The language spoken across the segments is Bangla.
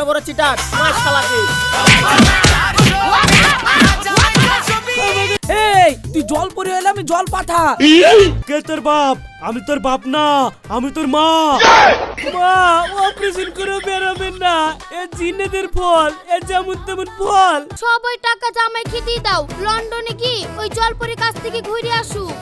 বড় চিটার মার শালাকে। এই তুই জল পরে এলে আমি জল পাঠা। কে তোর বাপ? আমি তোর বাপ না, আমি তোর মা। মা অপারেশন করে বেরোবেন না, এ জিনেদের ফল, এ যেমন তেমন ফল। সবাই টাকা জামাইকে দিয়ে দাও, লন্ডনে কি ওই জলপরির কাছ থেকে ঘুরে আসুক।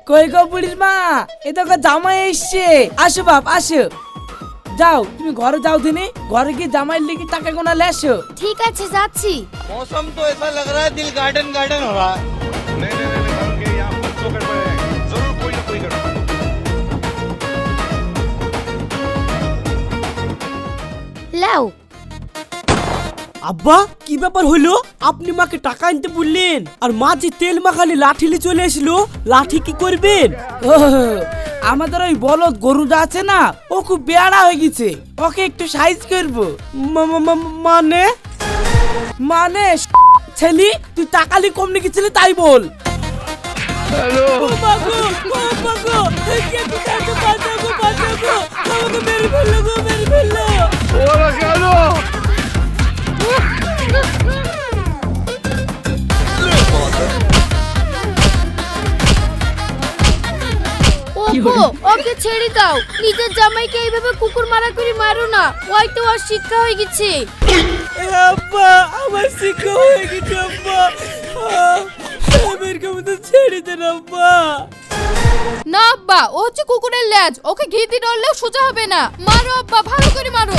কই গো বুড়ির মা, এ তো জামাই এসছে। আসো বাপ আসো। যাও তুমি ঘরে যাও দিনে, ঘরে গিয়ে জামাইয়ের লিগে টাকা গোনা লেসো। ঠিক আছে যাচ্ছি। मौसम तो ऐसा लग रहा है दिल गार्डन गार्डन हो रहा है। नहीं हम के यहाँ कुछ तो गड़बड़ है, जरूर कोई ना कोई गड़बड़। লাও। আব্বা কি ব্যাপার হইলো? আপনি মাকে টাকা আনতে বললেন, আর মা যে তেল মাখালি লাঠিলি চলে এসলো, লাঠি কি করবেন? ও, আমাদের ওই বলদ গরুটা আছে না, ও খুব বেয়ারা হয়ে গেছে, ওকে একটু সাইজ করবো। মানে মানে ছেলি তুই টাকালি কম নিয়েছিলি তাই বল। ও মাগো, ও মাগো, কে কোথায় বাঁচাবো, বাঁচাবো, আমাকে মেরে ফেললো গো, মেরে ফেললো। ওগো ওকে ছেড়ে দাও, নিজের জামাইকে এইভাবে কুকুর মারা করে মারো না, ওই তো আর শিক্ষা হয়ে গেছে। আব্বা আমার শিক্ষা হয়ে গেছে আব্বা, আমাকে মতো ছেড়ে দেন আব্বা। না আব্বা, ও হচ্ছে কুকুরের লেজ, ওকে ঘি দিয়ে ডললেও সোজা হবে না। মারো আব্বা, ভালো করে মারো।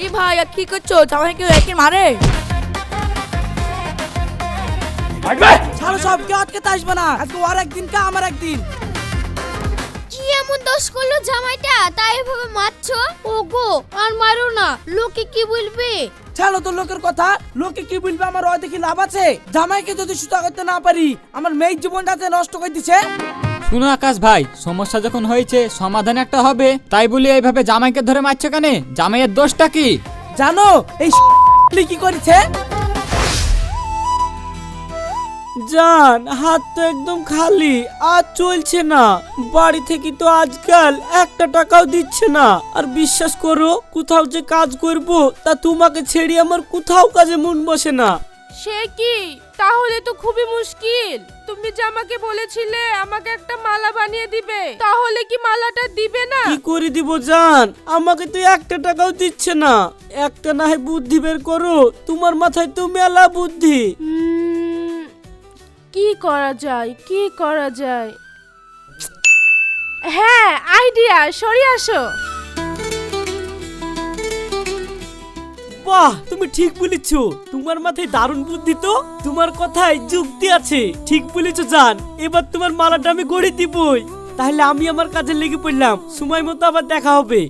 এ ভাই আর কি করছো, জামাইকে একে মারে। ছাড়ো সব, কেউ আটকে আসবে না, আজকে ওর একদিন কা আমার একদিন। কি এমন দোষ করলো জামাইটা তাই এভাবে মারছো? ওগো আর মারো না, লোকে কি বলবে? ছাড়ো তো লোকের কথা, লোকে কি বলবে, আমার ওই দেখি লাভ আছে? জামাইকে যদি সুতা করতে না পারি, আমার মেয়ের জীবনটা যে নষ্ট করে দিছে। শুনো আকাশ ভাই, সমস্যা যখন হয়েছে সমাধান একটা হবে, তাই বলি এইভাবে জামাইকে ধরে মারছো কেন? জামাইয়ের দোষটা কি জানো এই কি করেছে? জান হাত তো একদম খালি, আর চলছে না, বাড়ি থেকে তো আজকাল একটা টাকাও দিচ্ছে না। আর বিশ্বাস করো, কোথাও যে কাজ করব, তা তোমাকে ছেড়ে আমার কোথাও কাজে মন বসে না। সে কি, তাহলে তো খুবই মুশকিল। তুমি যে আমাকে বলেছিলে আমাকে একটা মালা বানিয়ে দিবে, তাহলে কি মালাটা দিবে না? কি করে দিব জান, আমাকে তো একটা টাকাও দিচ্ছে না। একটা না হয় বুদ্ধি বের করো, তোমার মাথায় তো মেলা বুদ্ধি। কি করা যায়, কি করা যায়? হ্যাঁ আইডিয়া, সরি আসো। বাহ, তুমি ঠিক বলেছো, তোমার মাথায় দারুণ বুদ্ধি তো, তোমার কথায় যুক্তি আছে। ঠিক বলেছো জান, এবার তোমার মালাটা আমি গড়ে দিবই। তাহলে আমি আমার কাজে লেগে পড়লাম, সময় মতো আবার দেখা হবে।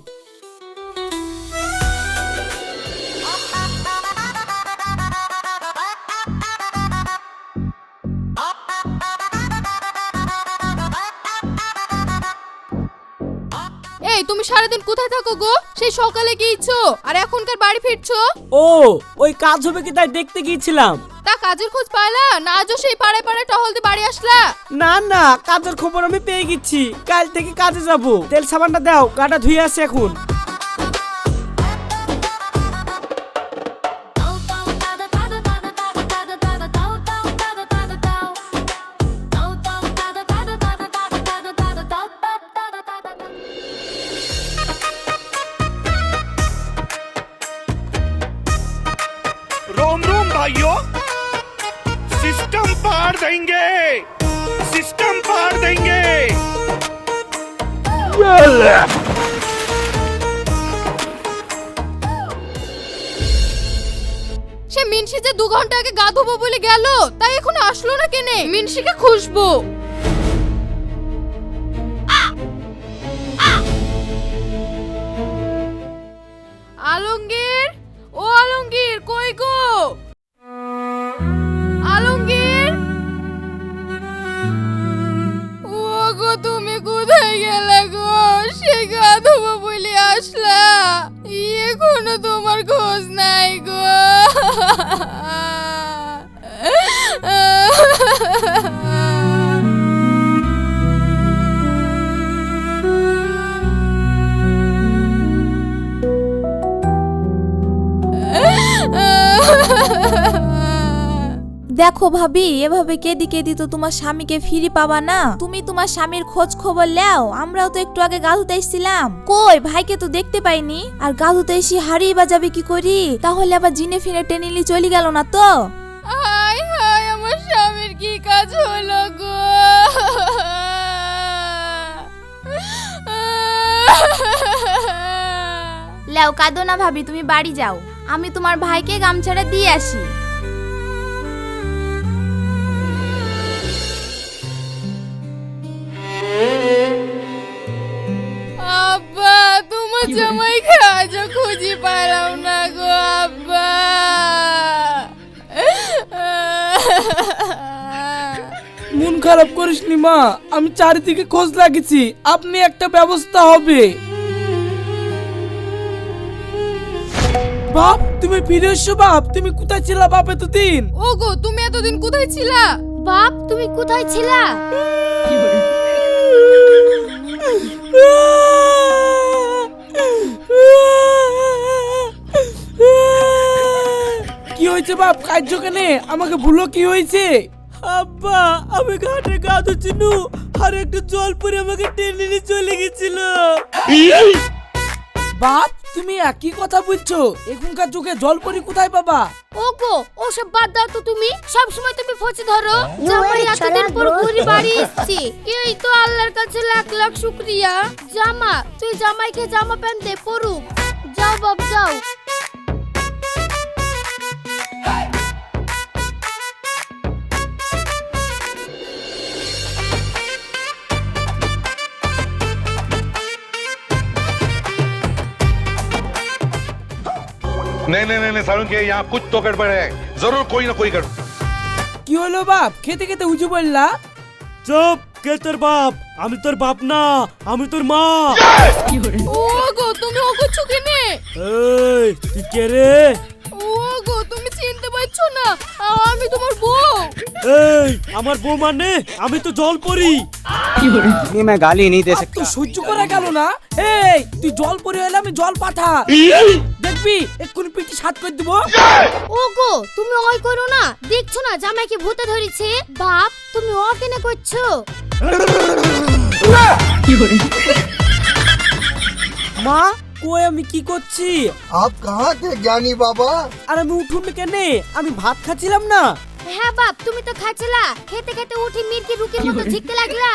এই তুমি সারাদিন কোথায় থাকো গো? সেই সকালে গিয়েছো আর এখনকার বাড়ি ফিরছো? ও ওই কাজ হবে কি তাই দেখতে গিয়েছিলাম। তা কাজের খোঁজ পাইলা না? আজও সেই পাড়ে পাড়ে টহল দিয়ে বাড়ি আসলা? না না, কাজের খবর আমি পেয়ে গেছি, কাল থেকে কাজে যাব। তেল সাবানটা দাও, গাটা ধুয়ে আসি এখন। रोम रोम भाइयों, सिस्टम पार देंगे, सिस्टम पार देंगे। সে মিনসি যে 2 ঘন্টা আগে গা ধোবো বলে গেল, তাই এখনো আসলো না কেনে? মিনসিকে খুঁজবো। আলমগীর, ও আলমগীর কই গো? আলমগীর, ও গো তুমি কোথায় গেলে গো? সে গা ধোবো বলে আসলা, এখনো তোমার খোঁজ খোঁজ নাই গো। দেখো ভাবি, এভাবে কেঁদি কেঁদি তো তোমার স্বামীকে ফিরে পাবা না। তুমি তোমার স্বামীর খোঁজ খবর নাও। আমরাও তো একটু আগে গাধুতে এসেছিলাম, কই ভাইকে তো দেখতে পাইনি। আর গাধুতে এসে হারিয়ে বাজাবে কি করি? তাহলে আবার জিনে ফিনে টেনিলি চলে গেল না তো? হায় হায়, আমার স্বামীর কি কাজ হলো গো? লাও কাঁদো না ভাবি, তুমি বাড়ি যাও, আমি তোমার ভাইকে গামছাড়া দিয়ে আসি। আব্বা, তোমার জামাই কাজ খুঁজে পাইলাম না গো আব্বা। মন খারাপ করিসনি মা, আমি চারিদিকে খোঁজ লাগিয়েছি, আপনি একটা ব্যবস্থা হবে। বাপ, তুমি ফিরে এসো। বাপ, তুমি কোথায় ছিলা বাপ এতদিন? ওগো, তুমি এতদিন কোথায় ছিলা? বাপ, তুমি কোথায় ছিলা? কি হয়েছে বাপ, কার্য কেনে? আমাকে ভুলো, কি হয়েছে? আব্বা, আমি ঘাটে গা ধুচ্ছিনু আর একটু জল পরে আমাকে টেনে নিয়ে চলে গেছিল। বাপ, তুমি একই কথা বলছো? এখনকার যুগে জলপরি কোথায় পাবা? ওগো, ওসব বাদ দাও তো। তুমি সব সময় তুমি ফচে ধরো। জামাই এতদিন পর ঘুরে বাড়ি এসেছি, এই তো আল্লাহর কাছে লাখ লাখ শুকরিয়া। জামা, তুই জামাইকে জামা প্যান্ট দে, পরুক। যাও বাপ, যাও। नहीं नहीं नहीं नहीं सारुण के यहाँ कुछ तो गड़बड़ है, जरूर कोई ना कोई गड़बड़। কি হলো বাপ, খেতে খেতে উঁচু বললা? চুপ, কে তোর বাপ? আমি তোর বাপ না, আমি তোর মা। ওগো, তুমি ওগো ছুকেনে? এই, তুই কে রে? ওগো, তুমি চিনতে পারছো না? আমি তোমার বউ। এই, আমার বউ মানে? আমি তো জল পরি। नहीं मैं गाली नहीं दे सकता। তো সহ্য করা গেল না। এই, তুই জল পরে হলে আমি জল পাঠা, দেখবি এক্ষুনি পিটি সাত করে দিব। ওগো, তুমি ওই করো না। দেখছো না জামাইকে ভূতে ধরেছে? বাপ, তুমি ও কেনে করছো? মা, কই আমি কি করছি? आप कहाँ थे ज्ञानी बाबा? আর আমি উঠুন কেনে? আমি ভাত খাচ্ছিলাম না। হ্যাঁ বাপ, তুমি তো খাচ্ছিলা। খেতে খেতে উঠে মির্কি রুকির মতো ঝিকতে লাগলা।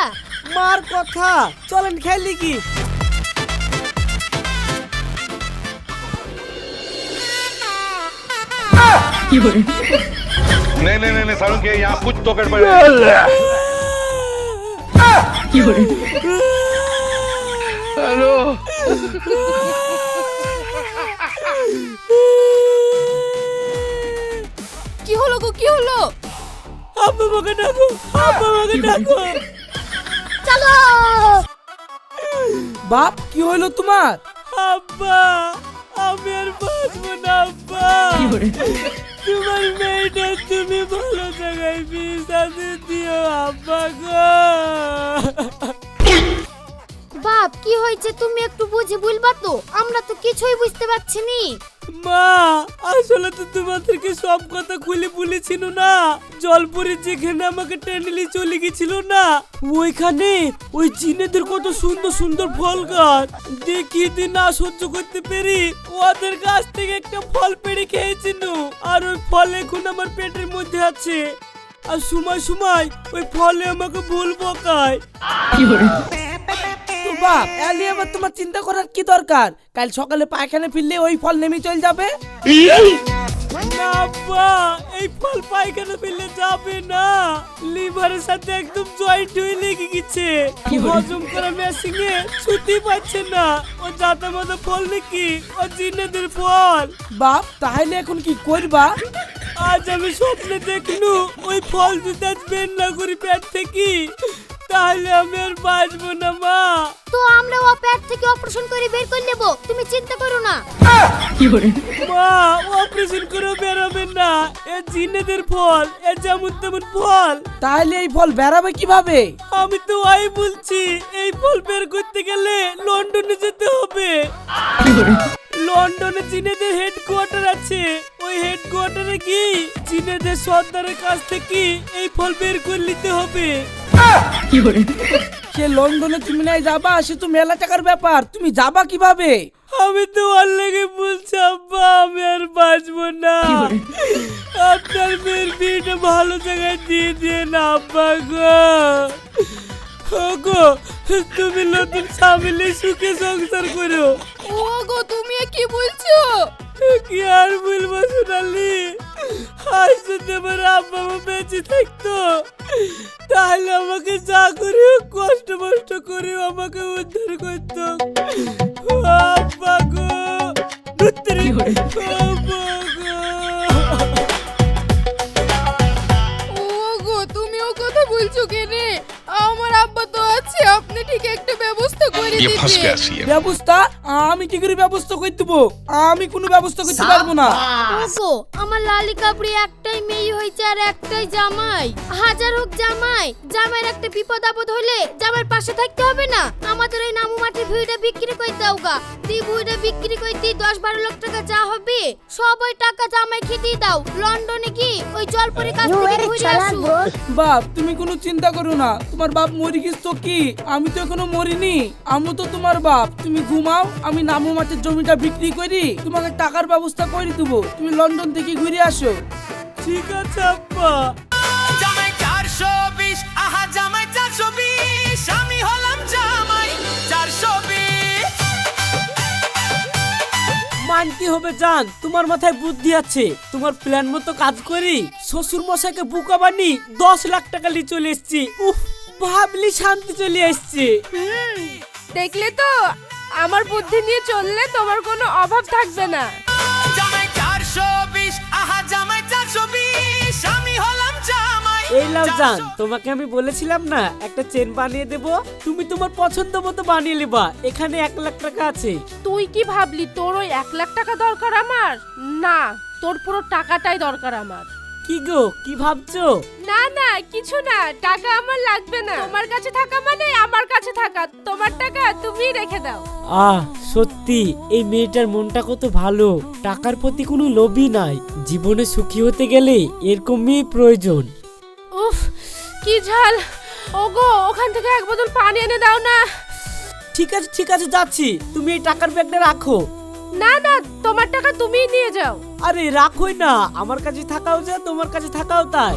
মার কথা, চলেন খেলি কি? नहीं नहीं नहीं नहीं सारुण के यहाँ कुछ तो गड़बड़ है। কি হলো গো, কি হলো? আব্বা আমাকে ডাকো, আব্বা আমাকে ডাকো। চলো। বাপ, কি হলো তোমার? আব্বা, আমি আর বাঁচবো না আব্বা। তোমার মেয়েটা তুমি ভালো জায়গায় বিয়ে দিও আব্বা গো। বাপ, কি হয়েছে তুমি একটু বুঝে বলবা তো? আমরা তো কিছুই বুঝতে পারছি নি। মা, আসলে তো তোমাদেরকে সব কথা খুলে বলেছিল না। জলপুরি যেখানে আমাকে টেনেলি চলে গেছিল না, ওইখানে ওই জিনেদের কত সুন্দর সুন্দর ফল গাছ দেখি না সহ্য করতে পেরে ওদের গাছ থেকে একটা ফল পেড়ে খেয়েছিল। আর ওই ফল এখন আমার পেটের মধ্যে আছে। আর সময় সময় ওই ফলে আমাকে ভুল বকায়। তো বাপ, এলি আবার তোমার চিন্তা করার কি দরকার? কাল সকালে পায়খানা ফিরলে ওই ফল নেমে চলে যাবে। না আব্বা, এই ফল পায়খানা ফেললে যাবে না। লিভারের সাথে একদম জয়েন্ট হয়ে লেগে গেছে। হজম করা মেশিনে ছুটি পাচ্ছে না। ও জাতা মাতা ফল নাকি? ও জিনেদের ফল। বাপ, তাহলে এখন কি করবা? আজ আমি স্বপ্নে দেখলু ওই ফল যদি আজ বের না করি পেট থেকে, তাহলে আমি আর বাঁচবো না মা। তো আমরা ও পেট থেকে অপারেশন করে বের করে নেব, তুমি চিন্তা করো না। মা অপারেশন করে বেরোবে না, এ জিনেদের ফল, এ যেমন তেমন ফল। তাহলে এই ফল বেরাবে কিভাবে? আমি তো ওই বলছি, এই ফল বের করতে গেলে লন্ডনে যেতে হবে। লন্ডনে চীনেদের হেডকোয়ার্টার আছে, ওই হেডকোয়ার্টারে কি চীনেদের সর্দারের কাছ থেকে এই ফল বের করে নিতে হবে। সে লন্ডনে তুমি নাই যাবা, সে তো মেলা টাকার ব্যাপার, তুমি যাবা কিভাবে? আমি তো ওর লেগে বলছি আব্বা, আমি আর বাঁচবো না। আপনার মেয়ের বিয়েটা ভালো জায়গায় দিয়ে দিয়ে না আব্বা গো। গো তুমি নতুন স্বামীলে সুখে সংসার করো। ও গো, তুমি এ কি বলছো? কি আর বলবো সোনালি, আজ যদি আমার আব্বা মা বেঁচে থাকতো তাহলে আমাকে যা করে কষ্ট মষ্ট করে আমাকে উদ্ধার করতো। আব্বা গো, ধুত্তেরি, আব্বা গো। ও গো, তুমি ও কথা বলছো কেনে? আমার আব্বা তো আছে, আপনি ঠিক একটা ব্যবস্থা করে দিতে। ব্যবস্থা? আমি কি করে ব্যবস্থা করে দেবো? আমি কোনো ব্যবস্থা করতে পারবো না। ওগো, আমার লালি কাপড়ে একটাই মেয়ে হয়েছে আর একটাই জামাই। হাজার হোক জামাই, জামাইয়ের একটা বিপদ আপদ হলে জামাইয়ের পাশে থাকতে হবে না? আমাদের এই নামু মাটির ভুঁইটা বিক্রি করে দাও গা। তুই ভুঁইটা বিক্রি করে দিই 10-12 লাখ টাকা যা হবে সব ওই টাকা জামাইকে দিয়ে দাও। লন্ডনে কি ওই জলপরির কাছ থেকে ঘুরে আসু। বাপ তুমি কোনো চিন্তা করো না, তোমার বাপ মরে গেছে তো কি, আমি তো এখনো মরিনি। আমি তো তোমার বাপ, তুমি ঘুমাও, আমি নামু মাঠের জমিটা বিক্রি করি তোমাকে টাকার ব্যবস্থা করে দেবো, তুমি লন্ডন থেকে ঘুরে আসো। ঠিক আছে আব্বা। জামাই 420, আহা জামাই 420, আমি হলাম জামাই 420। মানতে হবে জান, তোমার মাথায় বুদ্ধি আছে। তোমার প্ল্যান মতো কাজ করি শ্বশুর মশাইকে বুকা বানি 10 লাখ টাকা নিয়ে চলে এসেছি। উফ, ভাবলি শান্তি চলে এসছে। দেখলে তো, আমার বুদ্ধি নিয়ে চললে তোমার কোনো অভাব থাকবে না। জামাই 420, আহা জামাই 420, আমি হলাম জামাই। এই লাও জান, তোমাকে আমি বলেছিলাম না একটা চেন বানিয়ে দেব, তুমি তোমার পছন্দ মতো বানিয়ে নেবা। এখানে 1 লাখ টাকা আছে। তুই কি ভাবলি তোর ওই 1 লাখ টাকা দরকার আমার? না, তোর পুরো টাকাটাই দরকার আমার। কি গো, কি ভাবছো? না না, কিছু না, টাকা আমার লাগবে না। তোমার কাছে থাকা মানে আমার কাছে থাকা। তোমার টাকা তুমি রেখে দাও। সত্যি এই মেয়েটার মনটা কত ভালো, টাকার প্রতি কোনো লোভই নাই। জীবনে সুখী হতে গেলে এরকম মেয়ে প্রয়োজন। উফ, কি ঝাল। ওগো, ওখান থেকে 1 বোতল পানি এনে দাও না। ঠিক আছে ঠিক আছে, যাচ্ছি। তুমি এই টাকার ব্যাগটা রাখো। না না, তোমার টাকা তুমিই নিয়ে যাও। আরে রাখোই না, আমার কাছে থাকাও যা, তোমার কাছে থাকাও তাই।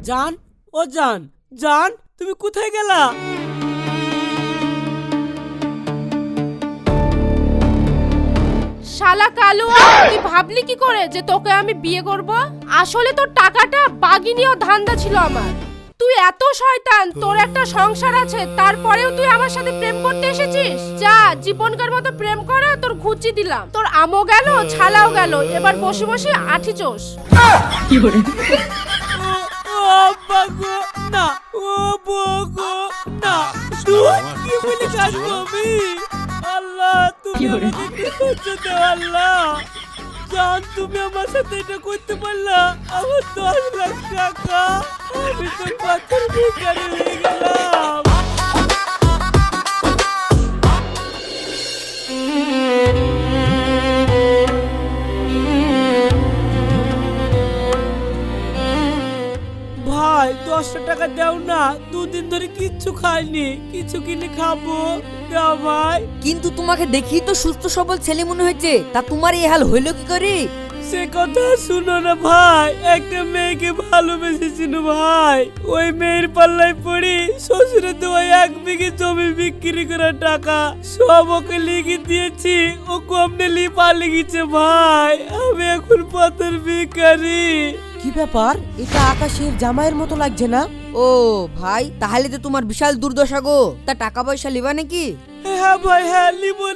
জান, ও জান, জান তুমি কোথায় গেলা? শালা কালুয়া, তুই ভাবলি কি করে যে তোকে আমি বিয়ে করব? আসলে তোর টাকাটা বাগিনীয় ধান্দা ছিল আমার। তুই এত শয়তান, তোর একটা সংসার আছে, তারপরেও তুই আমার সাথে প্রেম করতে এসেছিস? যা, জীবনকার মতো প্রেম করা তোর ঘুচি দিলাম। তোর আমও গেল, ছালাও গেল, এবার বসে বসে আঠি চোষ। আব্বা গো, না, ও বগো, না, তুই কি বলে কাঁদবো আমি? আল্লাহ, তুমি আমাকে বাঁচা দাও আল্লাহ। জান, তুমি আমার সাথে এটা করতে পারলা? আমার 10 লাখ টাকা, আমি তো পাথর ভিখারি হয়ে গেলাম। ভাই 10 টাকা দাও না, 2 দিন ধরে কিচ্ছু খাইনি, কিছু কিনে খাবো, দাও ভাই। কিন্তু তোমাকে দেখি তো সুস্থ সবল ছেলে মনে হয়েছে, তা তোমার এই হাল হইলো কি করে? সে কথা শুনো না ভাই, একটা মেয়েকে ভালোবেসেছিল ভাই, ওই মেয়ের পাল্লায় পড়ি শ্বশুরে তো ওই 1 বিঘে জমি বিক্রি করার টাকা সব ওকে লিখে দিয়েছি, ও কমনে লি পালিয়ে গেছে ভাই। আমি এখন পাথর ভিখারি। কি কি ব্যাপার, এটা আকাশের জামাইয়ের মতো লাগছে না? ও ভাই, তাহলে তো তোমার বিশাল দুর্দশা গো। তা টাকা পয়সা লিবা নাকি? হ্যাঁ ভাই, হ্যাঁ লিবো।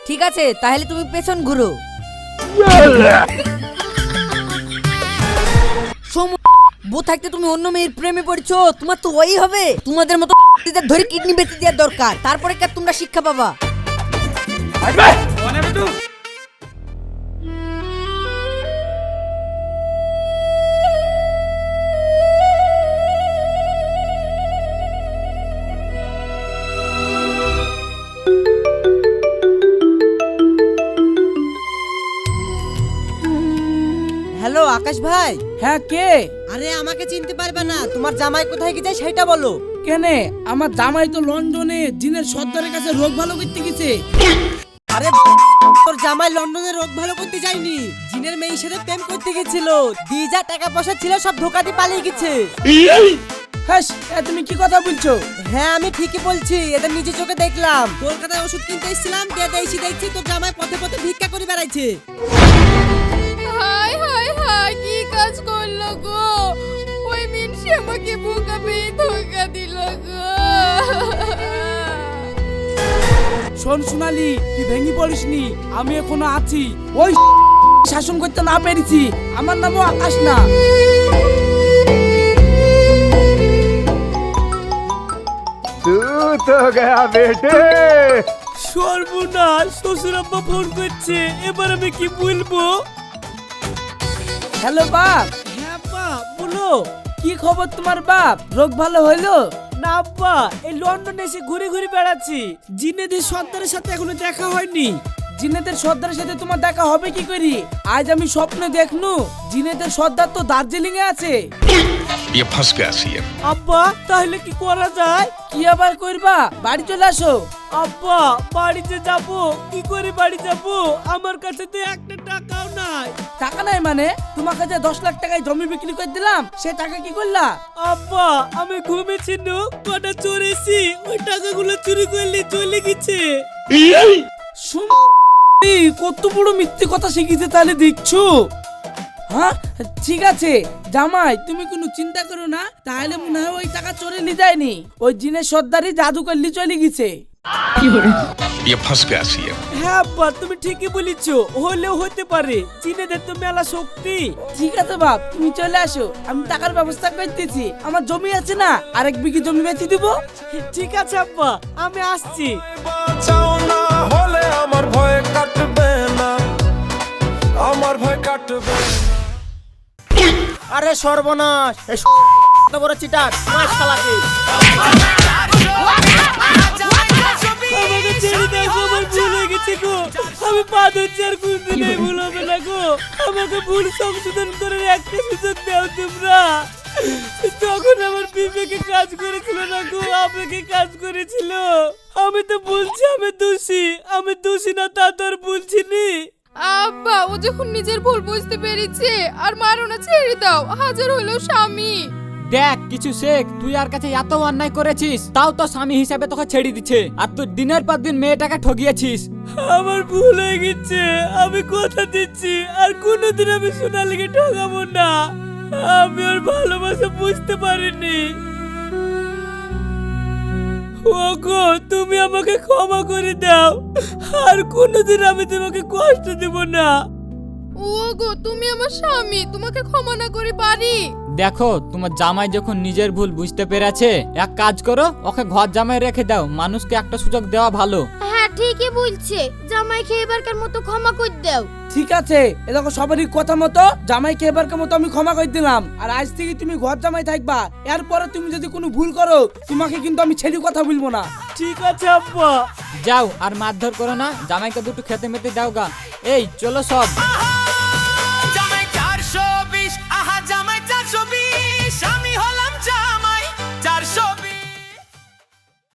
ঠিক আছে, তাহলে তুমি পেছন ঘুরো। বউ থাকতে তুমি অন্য মেয়ের প্রেমে পড়ছো, তোমার তো ওই হবে। তোমাদের মতো ধরে কিডনি বেঁচে দেওয়ার দরকার, তারপরে কি তোমরা শিক্ষা পাবা। হ্যালো আকাশ ভাই। হ্যাঁ কে? আরে আমাকে চিনতে পারবে না, তোমার জামাই কোথায় গেছে সেটা বলো। কেনে? আমার জামাই তো লন্ডনে জিনের সর্দারের কাছে রোগ ভালো করতে গেছে। আরে তোর জামাই লন্ডনে রোগ ভালো করতে যায়নি, জিনের মেয়ের সাথে প্রেম করতে গেছিল। যা টাকা পয়সা ছিল সব ধোকা দিয়ে পালিয়ে গেছে। হ্যাঁ, তুমি কি কথা বলছো? হ্যাঁ আমি ঠিকই বলছি, এদের নিজে চোখে দেখলাম। কলকাতায় ওষুধ কিনতে এসেছিলাম, দেখছি তোর জামাই পথে পথে ভিক্ষা করে বেড়াইছে। হায় হায় হায়, কি কাজ করলো গো? ওই মিনসি আমাকে বোকা পেয়ে ধোকা দিল গো। শোন সোনালি, তুই ভেঙে পড়িসনি, আমি এখনো আছি। ওই শাসন করতে না পেরেছি, আমার নামও আকাশ না। तू तो गया बेटे। সর্বনাশ, শ্বশুর আব্বা ফোন করছে, এবার আমি কি বলবো? হ্যালো বাপ। হ্যাঁ আব্বা বলো। কি খবর তোমার বাপ? রোগ ভালো হইলো? না আব্বা, এই লন্ডনে এসে ঘুরে ঘুরে বেড়াচ্ছি। জিনেদের সর্দারের সাথে এখনো দেখা হয়নি। জিনেদের সর্দারের সাথে তোমার দেখা হবে কি করি? আজ আমি স্বপ্নে দেখনু জিনেদের সর্দার তো দার্জিলিং এ আছে। ये फंस गया सीएम। আব্বা তাহলে কি করা যায়? কি আবার করবা? বাড়ি চলে আসো। আব্বা বাড়িতে যাব, কি করে বাড়ি যাব? আমার কাছে তো একটা টাকাও নাই। টাকা নাই মানে? তোমাকে যে 10 লাখ টাকায় জমি বিক্রি করে দিলাম, সে টাকা কি করলা? আব্বা আমি ঘুমেছি নু, কটা চোরেছি, ওই টাকাগুলো চুরি করলে চলে গেছে। শুন, কত বড় মিথ্যে কথা শিখিতে তাহলে দিচ্ছো। হ্যাঁ ঠিক আছে জামাই, তুমি কোনো চিন্তা করো না। তাহলে মনে হয় ওই টাকা চোরে নি যায়নি, ওই জিনের সর্দারি জাদু করলি চলে গেছে। ये फंस गया सीएम। হ্যাঁ আব্বা তুমি ঠিকই বলেছো, হলেও হতে পারে। জিনেদের তো মেলা শক্তি। ঠিক আছে বাপ, তুমি চলে আসো, আমি টাকার ব্যবস্থা করতেছি। আমার জমি আছে না, আরেক বিঘি জমি বেচে দিব। ঠিক আছে আব্বা, আমি আসছি। বাঁচাও না হলে আমার ভয় কাটবে না, আমার ভয় কাটবে। আরে সর্বনাশ, এই এত বড় চিটার মাছ খালাকে। আমাকে ছেড়ে দাও গো, আমার ভুল হয়ে গেছে গো। আমি পা ধরছি, আর কোনদিনই ভুল হবে না গো। আমাকে ভুল সংশোধন করে একটা সুযোগ দাও তোমরা। তখন আমার বিবেকে কাজ করেছিল না গো, আবেগে কাজ করেছিল। আমি তো বলছি আমি দোষী না, তা তো আর বলছি নি। আব্বা ও যখন নিজের ভুল বুঝতে পেরেছে, আর মারো না, ছেড়ে দাও। হাজার হলেও স্বামী। দেখ কিছু শেখ, তুই আর কাছে এত অন্যায় করেছিস, তাও তো স্বামী হিসাবে তোকে ছেড়ে দিচ্ছে, আর তুই দিনের পর দিন মেয়েটাকে ঠকিয়েছিস। আমার ভুল হয়ে গেছে, আমি কথা দিচ্ছি আর কোনোদিন আমি সোনালীকে ঠকাবো না। আমি ওর ভালোবাসা বুঝতে পারিনি। ওগো তুমি আমাকে ক্ষমা করে দাও, আর কোনোদিন আমি তোমাকে কষ্ট দেব না। ওগো তুমি আমার স্বামী, তোমাকে ক্ষমা না করে পারি? দেখো তোমার জামাই যখন নিজের ভুল বুঝতে পেরেছে, এক কাজ করো, ওকে ঘর জামাই রেখে দাও। মানুষকে একটা সুযোগ দেওয়া ভালো। হ্যাঁ ঠিকই বলছে, জামাইকে এবারকার মতো ক্ষমা করে দাও। ঠিক আছে, এ দেখো সবারই কথা মতো জামাইকে এবারকার মতো আমি ক্ষমা করে দিলাম। আর আজ থেকে তুমি ঘর জামাই থাকবা। এরপরে তুমি যদি কোনো ভুল করো, তোমাকে কিন্তু আমি ছেড়ে কথা বলবো না। ঠিক আছে আব্বা। যাও আর মারধর করো না, জামাইকে দুটো খেতে মেতে দাও গা। এই চলো সব।